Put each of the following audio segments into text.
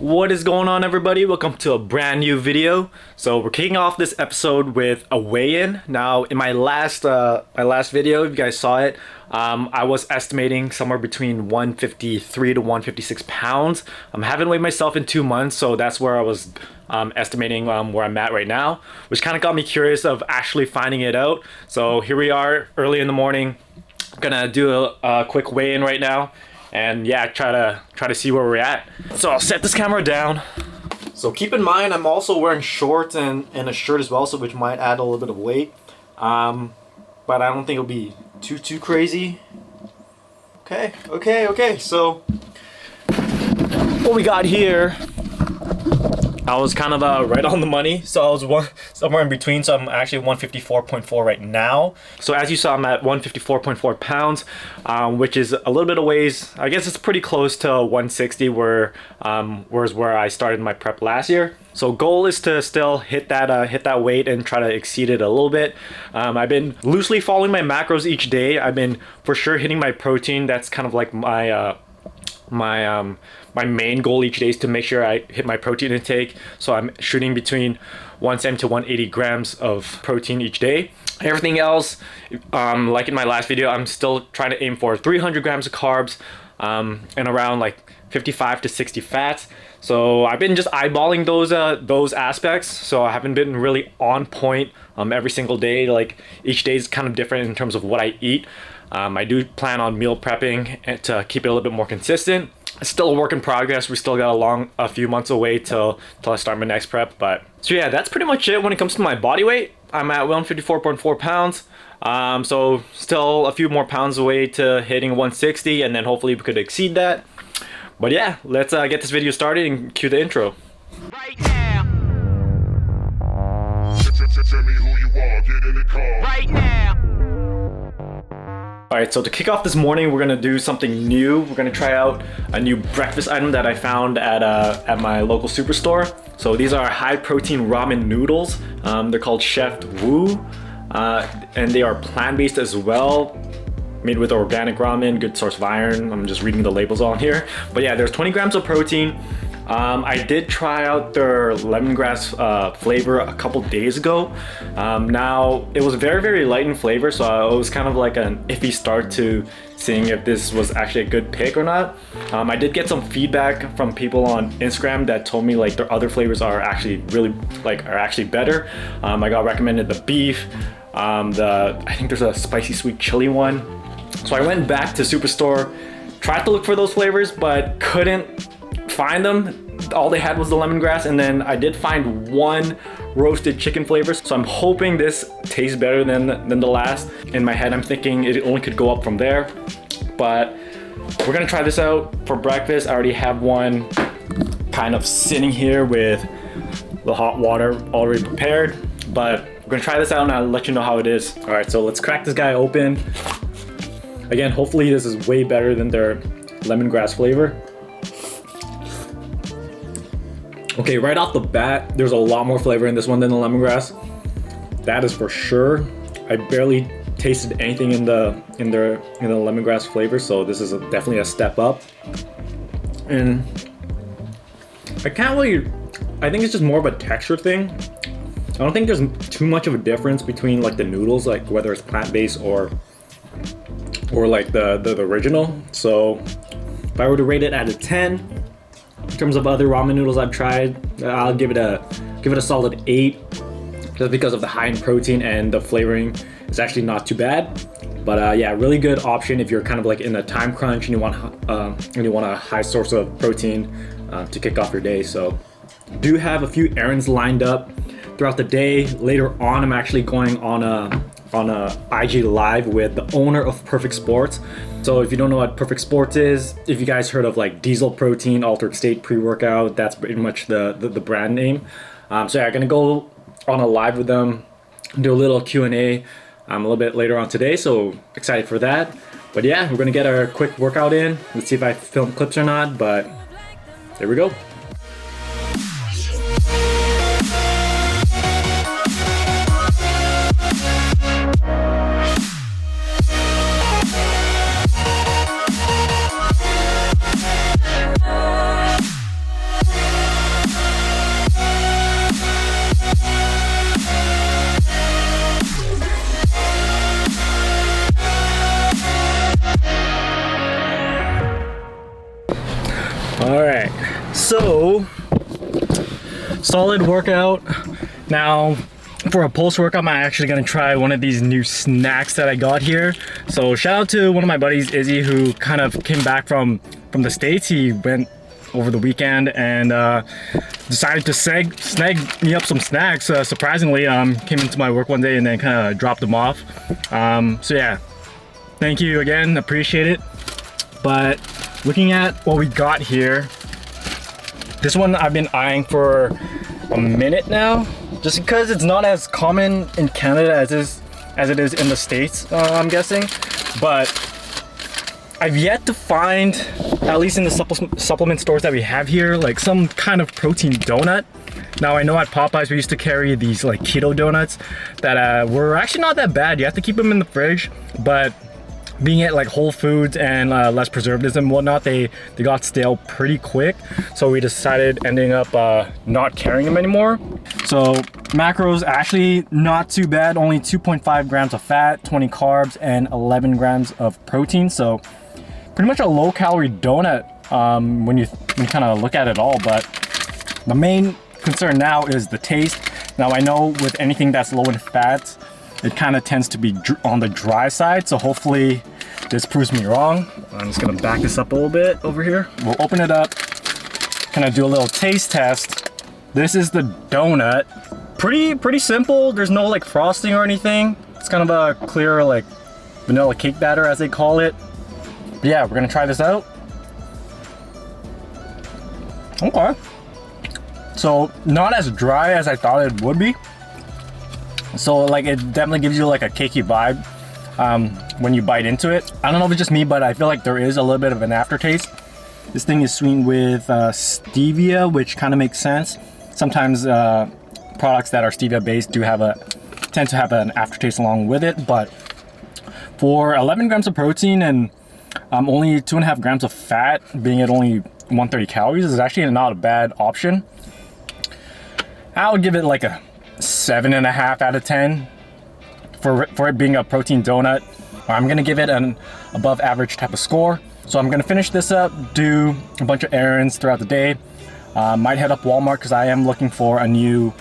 What is going on, everybody? Welcome to a brand new video. So we're kicking off this episode with a weigh-in. Now, in my last video, if you guys saw it, I was estimating somewhere between 153 to 156 pounds. I haven't weighed myself in 2 months, so that's where I was estimating where I'm at right now, which kind of got me curious of actually finding it out. So here we are, early in the morning. I'm gonna do a quick weigh-in right now. And yeah, try to see where we're at. So I'll set this camera down. So keep in mind, I'm also wearing shorts and a shirt as well, so which might add a little bit of weight. But I don't think it'll be too crazy. Okay. So what we got here, I was kind of right on the money, so I was somewhere in between, so I'm actually 154.4 right now. So as you saw, I'm at 154.4 pounds, which is a little bit of ways. I guess it's pretty close to 160, where I started my prep last year. So goal is to still hit that weight and try to exceed it a little bit. I've been loosely following my macros each day. I've been for sure hitting my protein. That's kind of like my main goal each day is to make sure I hit my protein intake. So I'm shooting between 170 to 180 grams of protein each day. Everything else, like in my last video, I'm still trying to aim for 300 grams of carbs and around like 55 to 60 fats. So I've been just eyeballing those aspects. So I haven't been really on point every single day. Like each day is kind of different in terms of what I eat. I do plan on meal prepping to keep it a little bit more consistent. It's still a work in progress. We still got a few months away till I start my next prep. But so yeah, that's pretty much it when it comes to my body weight. I'm at 154.4 pounds. So still a few more pounds away to hitting 160, and then hopefully we could exceed that. But yeah, let's get this video started and cue the intro. Right now. Tell me who you are, get in the car. Right now. Alright, so to kick off this morning, we're gonna do something new. We're gonna try out a new breakfast item that I found at my local superstore. So these are high protein ramen noodles. They're called Chef Wu, and they are plant-based as well. Made with organic ramen, good source of iron. I'm just reading the labels on here. But yeah, there's 20 grams of protein. I did try out their lemongrass flavor a couple days ago. Now, it was very light in flavor, so it was kind of like an iffy start to seeing if this was actually a good pick or not. I did get some feedback from people on Instagram that told me like their other flavors are actually better. I got recommended the beef, I think there's a spicy sweet chili one. So I went back to Superstore, tried to look for those flavors, but couldn't find them. All they had was the lemongrass, and then I did find one roasted chicken flavor. So I'm hoping this tastes better than the last. In my head, I'm thinking it only could go up from there. But we're gonna try this out for breakfast. I already have one kind of sitting here with the hot water already prepared. But we're gonna try this out and I'll let you know how it is. All right, so let's crack this guy open. Again, hopefully this is way better than their lemongrass flavor. Okay, right off the bat, there's a lot more flavor in this one than the lemongrass. That is for sure. I barely tasted anything in the lemongrass flavor, so this is definitely a step up. And I think it's just more of a texture thing. I don't think there's too much of a difference between like the noodles, like whether it's plant-based or like the original. So if I were to rate it out of 10, in terms of other ramen noodles I've tried, I'll give it a solid 8, just because of the high in protein and the flavoring is actually not too bad. But yeah, really good option if you're kind of like in a time crunch and you want a high source of protein to kick off your day. So do have a few errands lined up throughout the day. Later on, I'm actually going on a IG live with the owner of Perfect Sports. So if you don't know what Perfect Sports is, if you guys heard of like Diesel Protein, Altered State pre-workout, that's pretty much the brand name. So yeah, I'm gonna go on a live with them, do a little Q&A a little bit later on today, so excited for that. But yeah, we're gonna get our quick workout in. Let's see if I film clips or not, but there we go. So, solid workout. Now, for a post-workout, I'm actually gonna try one of these new snacks that I got here. So shout out to one of my buddies, Izzy, who kind of came back from the States. He went over the weekend and decided to snag me up some snacks. Surprisingly, came into my work one day and then kind of dropped them off. So yeah, thank you again, appreciate it. But looking at what we got here, this one I've been eyeing for a minute now, just because it's not as common in Canada as it is in the States, I'm guessing. But I've yet to find, at least in the supplement stores that we have here, like some kind of protein donut. Now I know at Popeyes we used to carry these like keto donuts that were actually not that bad. You have to keep them in the fridge, but being at like Whole Foods and less preservatives and whatnot, they got stale pretty quick. So we decided ending up not carrying them anymore. So macros actually not too bad, only 2.5 grams of fat, 20 carbs, and 11 grams of protein. So pretty much a low calorie donut when you kind of look at it all. But the main concern now is the taste. Now I know with anything that's low in fats, it kind of tends to be on the dry side, so hopefully this proves me wrong. I'm just gonna back this up a little bit over here. We'll open it up, kind of do a little taste test. This is the donut. Pretty simple. There's no like frosting or anything. It's kind of a clear like vanilla cake batter as they call it. But yeah, we're gonna try this out. Okay. So not as dry as I thought it would be. So like it definitely gives you like a cakey vibe when you bite into it. I don't know if it's just me, but I feel like there is a little bit of an aftertaste. This thing is sweetened with stevia, which kind of makes sense. Sometimes products that are stevia based tend to have an aftertaste along with it, but for 11 grams of protein and only 2.5 grams of fat, being at only 130 calories, is actually not a bad option. I would give it like a 7.5 out of 10 for it being a protein donut. I'm gonna give it an above average type of score. So I'm gonna finish this up, do a bunch of errands throughout the day. Might head up Walmart because I am looking for a new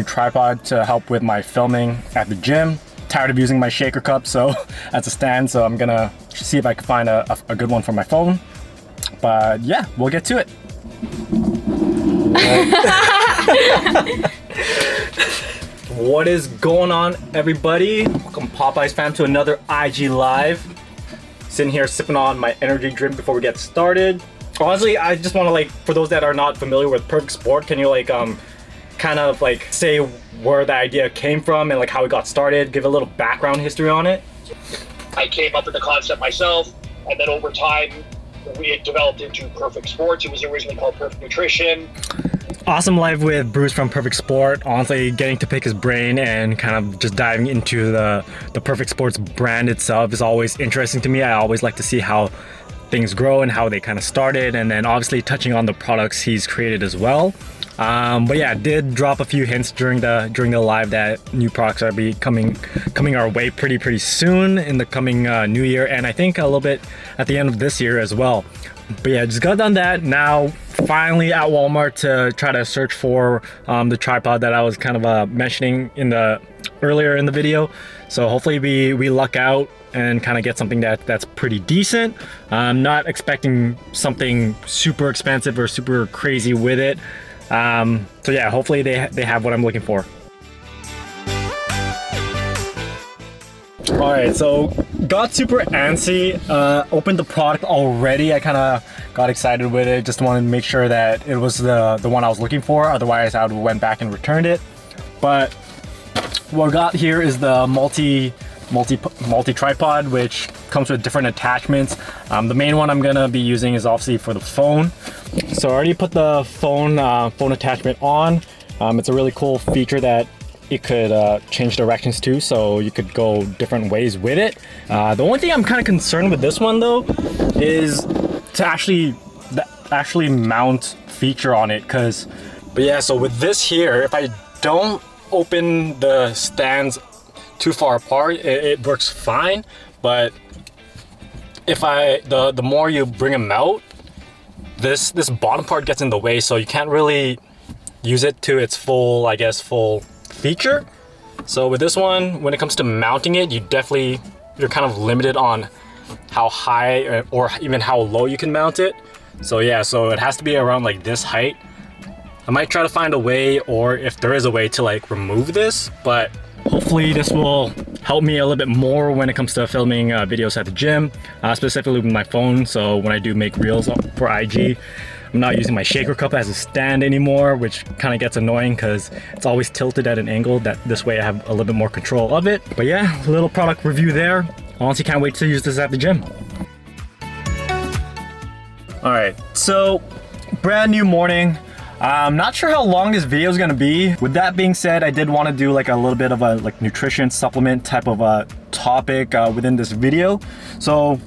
tripod to help with my filming at the gym. Tired of using my shaker cup so as a stand, so I'm gonna see if I can find a good one for my phone. But yeah, we'll get to it. What is going on, everybody? Welcome Popeyes fam to another IG Live. Sitting here sipping on my energy drink before we get started. Honestly, I just want to like, for those that are not familiar with Perfect Sport, can you like kind of like say where the idea came from and like how it got started, give a little background history on it? I came up with the concept myself, and then over time we had developed into Perfect Sports. It was originally called Perfect Nutrition. Awesome live with Bruce from Perfect Sport. Honestly, getting to pick his brain and kind of just diving into the Perfect Sports brand itself is always interesting to me. I always like to see how things grow and how they kind of started, and then obviously touching on the products he's created as well. But yeah, did drop a few hints during the live that new products are coming our way pretty soon in the coming new year, and I think a little bit at the end of this year as well. But yeah, just got done that. Now finally at Walmart to try to search for the tripod that I was kind of mentioning earlier in the video. So hopefully we luck out and kind of get something that's pretty decent. I'm not expecting something super expensive or super crazy with it. So yeah, hopefully they have what I'm looking for. All right, so got super antsy, opened the product already. I kind of got excited with it, just wanted to make sure that it was the one I was looking for. Otherwise I would have went back and returned it. But what I got here is the multi tripod, which comes with different attachments. The main one I'm gonna be using is obviously for the phone. So I already put the phone attachment on. It's a really cool feature that it could change directions too, so you could go different ways with it. The only thing I'm kind of concerned with this one though is to actually mount feature on it, but yeah, so with this here, if I don't open the stands too far apart, it works fine. But if the more you bring them out, this bottom part gets in the way, so you can't really use it to its full, I guess, full feature. So with this one, when it comes to mounting it, you're kind of limited on how high or even how low you can mount it. So yeah, so it has to be around like this height. I might try to find a way, or if there is a way, to like remove this, but hopefully this will help me a little bit more when it comes to filming videos at the gym, specifically with my phone. So when I do make reels for IG, I'm not using my shaker cup as a stand anymore, which kind of gets annoying because it's always tilted at an angle. That this way I have a little bit more control of it. But yeah, a little product review there. Honestly, can't wait to use this at the gym. All right, so brand new morning. I'm not sure how long this video is gonna be. With that being said, I did want to do like a little bit of a like nutrition supplement type of a topic within this video. So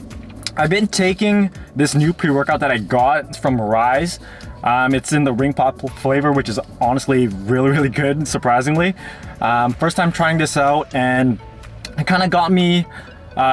I've been taking this new pre-workout that I got from Rise. It's in the ring pop flavor, which is honestly really good, surprisingly. First time trying this out, and it kind of got me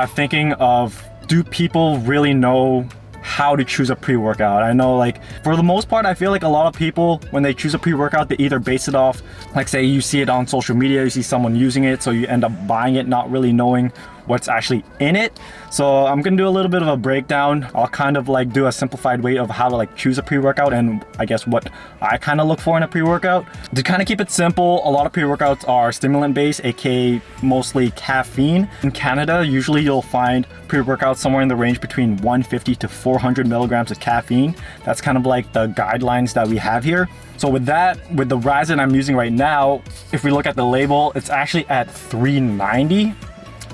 thinking of, do people really know how to choose a pre-workout? I know, like, for the most part, I feel like a lot of people, when they choose a pre-workout, they either base it off, like, say you see it on social media, you see someone using it, so you end up buying it not really knowing what's actually in it. So I'm gonna do a little bit of a breakdown. I'll kind of like do a simplified way of how to like choose a pre-workout, and I guess what I kind of look for in a pre-workout. To kind of keep it simple, a lot of pre-workouts are stimulant based, aka mostly caffeine. In Canada, usually you'll find pre-workouts somewhere in the range between 150 to 400 milligrams of caffeine. That's kind of like the guidelines that we have here. So with that, with the Rise that I'm using right now, if we look at the label, it's actually at 390.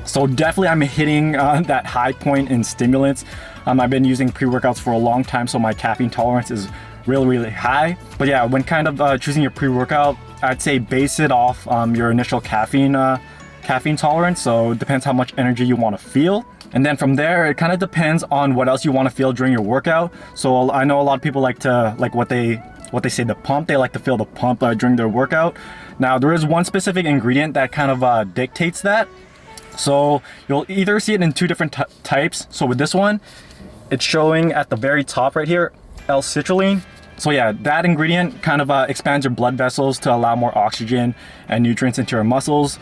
So definitely I'm hitting that high point in stimulants. I've been using pre-workouts for a long time, so my caffeine tolerance is really high. But yeah, when kind of choosing your pre-workout, I'd say base it off your initial caffeine tolerance. So it depends how much energy you want to feel. And then from there, it kind of depends on what else you want to feel during your workout. So I know a lot of people like to, like what they say, the pump. They like to feel the pump during their workout. Now there is one specific ingredient that kind of dictates that. So you'll either see it in two different types. So with this one, it's showing at the very top right here, L-citrulline. So yeah, that ingredient kind of expands your blood vessels to allow more oxygen and nutrients into your muscles,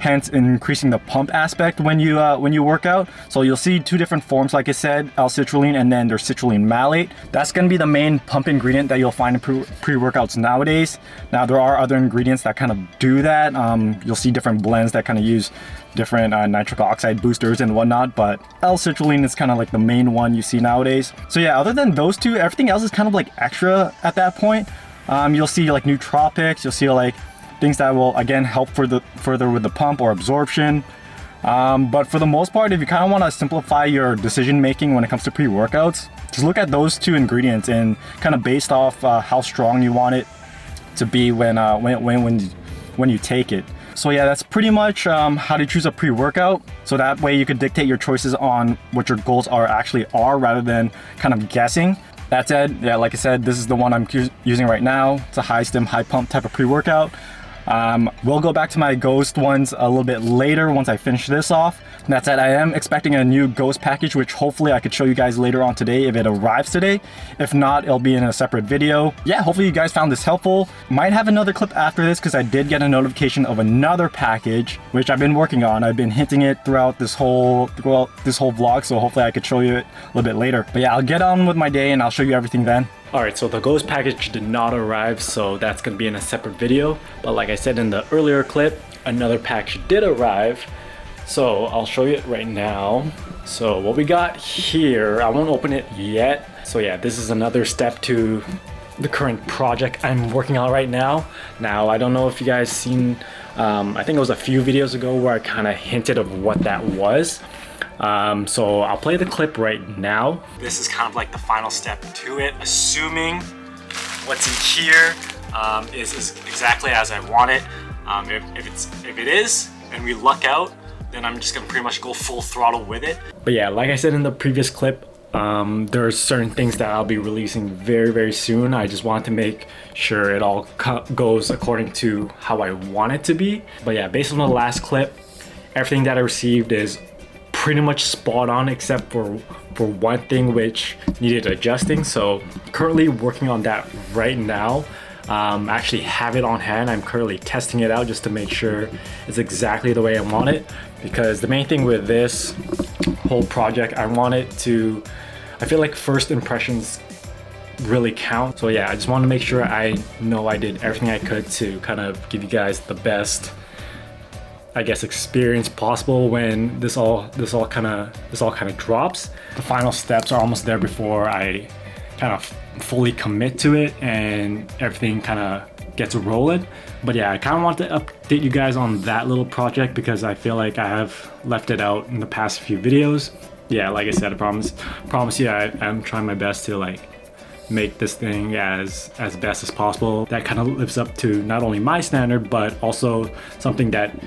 hence increasing the pump aspect when you work out. So you'll see two different forms, like I said, L-citrulline and then there's citrulline malate. That's going to be the main pump ingredient that you'll find in pre-workouts nowadays. Now there are other ingredients that kind of do that. You'll see different blends that kind of use different nitric oxide boosters and whatnot, but L-citrulline is kind of like the main one you see nowadays. So yeah, other than those two, everything else is kind of like extra at that point. You'll see like nootropics, you'll see like things that will again help further with the pump or absorption. But for the most part, if you kind of want to simplify your decision making when it comes to pre-workouts, just look at those two ingredients and kind of based off how strong you want it to be when you take it. So yeah, that's pretty much how to choose a pre-workout. So that way you could dictate your choices on what your goals actually are rather than kind of guessing. That said, yeah, like I said, this is the one I'm using right now. It's a high stim, high pump type of pre-workout. We'll go back to my Ghost ones a little bit later once I finish this off. That said, I am expecting a new Ghost package, which hopefully I could show you guys later on today if it arrives today. If not, it'll be in a separate video. Yeah, hopefully you guys found this helpful. Might have another clip after this because I did get a notification of another package, which I've been working on. I've been hinting it throughout this whole vlog, so hopefully I could show you it a little bit later. But yeah, I'll get on with my day and I'll show you everything then. Alright, so the Ghost package did not arrive, so that's going to be in a separate video. But like I said in the earlier clip, another package did arrive. So I'll show you it right now. So what we got here, I won't open it yet. So yeah, this is another step to the current project I'm working on right now. Now, I don't know if you guys seen, I think it was a few videos ago where I kind of hinted of what that was. So I'll play the clip right now. This is kind of like the final step to it, assuming what's in here is exactly as I want it. If it is, and we luck out, then I'm just gonna pretty much go full throttle with it. But yeah, like I said in the previous clip, there are certain things that I'll be releasing very soon. I just want to make sure it all goes according to how I want it to be. But yeah, based on the last clip, everything that I received is pretty much spot on except for one thing which needed adjusting. So currently working on that right now. I actually have it on hand. I'm currently testing it out just to make sure it's exactly the way I want it, because the main thing with this whole project, I feel like first impressions really count. So yeah, I just want to make sure I know I did everything I could to kind of give you guys the best, I guess, experience possible when this all kind of drops. The final steps are almost there before I kind of fully commit to it and everything kind of gets rolling. But yeah, I kind of want to update you guys on that little project because I feel like I have left it out in the past few videos. Yeah, like I said, I promise you, I'm trying my best to like make this thing as best as possible. That kind of lives up to not only my standard, but also something that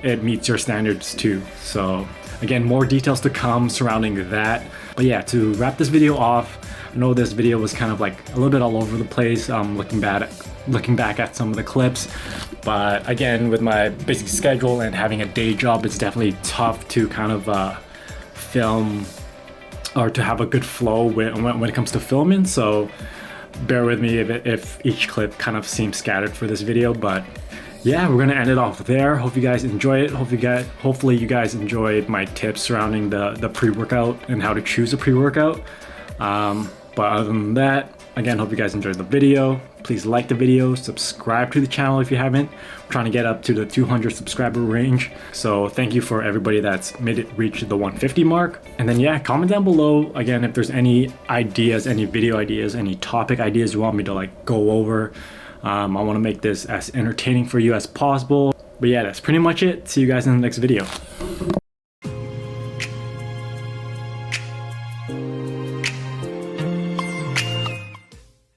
it meets your standards too. So again, more details to come surrounding that. But yeah, to wrap this video off, I know this video was kind of like a little bit all over the place, looking back at some of the clips. But again, with my busy schedule and having a day job, it's definitely tough to kind of film or to have a good flow when it comes to filming. So bear with me if each clip kind of seems scattered for this video. But yeah, we're gonna end it off there. Hope you guys enjoy it. Hopefully you guys enjoyed my tips surrounding the pre-workout and how to choose a pre-workout. But other than that, again, hope you guys enjoyed the video. Please like the video, subscribe to the channel if you haven't. We're trying to get up to the 200 subscriber range. So thank you for everybody that's made it reach the 150 mark. And then yeah, comment down below, again, if there's any ideas, any video ideas, any topic ideas you want me to like go over. I want to make this as entertaining for you as possible. But yeah, that's pretty much it. See you guys in the next video.